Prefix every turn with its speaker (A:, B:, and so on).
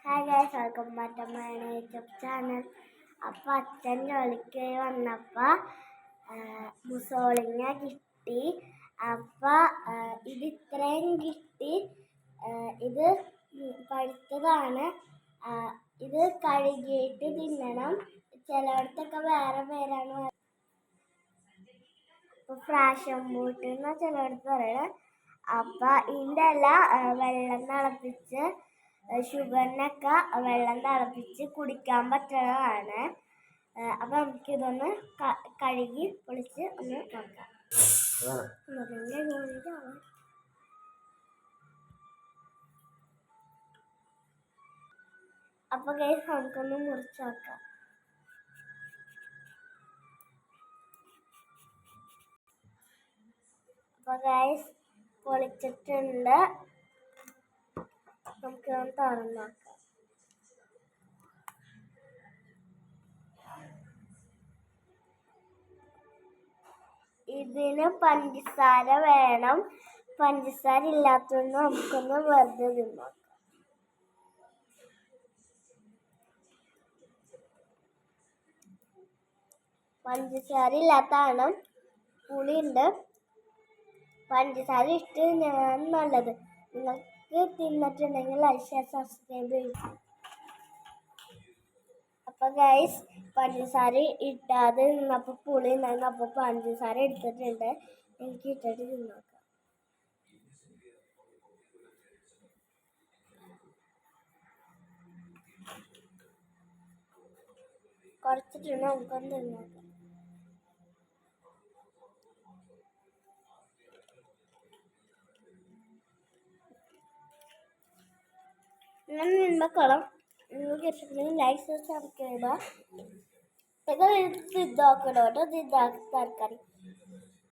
A: Hi guys, welcome back to my YouTube channel. അപ്പോൾ അച്ഛൻ ജോലിക്ക് വന്നപ്പോൾ മുസോളിങ്ങ കിട്ടി. അപ്പോൾ ഇത് ഇത്രയും കിട്ടി. ഇത് പഴുത്തതാണ്. ഇത് കഴുകിയിട്ട് തിന്നണം. ചിലയിടത്തൊക്കെ വേറെ പേരാണ്. ഇപ്പോൾ ഫ്രാഷൻ ബൂട്ട് എന്നാണ് ചിലയിടത്ത് പറയുന്നത്. അപ്പോൾ ഇതിൻ്റെ വെള്ളം തിളപ്പിച്ച് ഷുഗറിനൊക്കെ വെള്ളം തിളപ്പിച്ച് കുടിക്കാൻ പറ്റുന്നതാണ്. അപ്പം നമുക്കിതൊന്ന് കഴുകി പൊളിച്ച് ഒന്ന് നോക്കാം. അപ്പോൾ ഗൈസ് നമുക്കൊന്ന് മുറിച്ച് നോക്കാം. അപ്പോൾ ഗൈസ് പൊളിച്ചിട്ടുണ്ട്. നമുക്ക് തുറന്ന് നോക്കാം. ഇതിന് പഞ്ചസാര വേണം. പഞ്ചസാര ഇല്ലാത്തതുകൊണ്ട് നമുക്കൊന്ന് വെറുതെ തിന്നാം. പഞ്ചസാര ഇല്ലാത്തതാണ്. പുളിയുണ്ട്. പഞ്ചസാര ഇട്ട് നല്ലത്. നിങ്ങൾക്ക് തിന്നിട്ടുണ്ടെങ്കിൽ ലൈക്ക് ഷെയർ സബ്സ്ക്രൈബ് ചെയ്യും. അപ്പോൾ ഗൈസ് പഞ്ചസാര ഇട്ടാതെ നിന്നപ്പോൾ പുളി ഉണ്ടായിരുന്നു. അപ്പോൾ പഞ്ചസാര എടുത്തിട്ടുണ്ട്. എനിക്ക് ഇട്ടിട്ട് തിന്നോക്കാം. കുറച്ചിട്ടുണ്ട്. നമുക്കൊന്ന് തിന്നോക്കാം. ഞാൻ നിന്നക്കോളം നിങ്ങൾക്ക് ഇഷ്ടപ്പെടുന്നെങ്കിൽ ലൈക്ക് സബ്സ്ക്രൈബ് ചെയ്യുക. ഇത് ഇതാക്കണം കേട്ടോ. ഇത് തരക്കാരി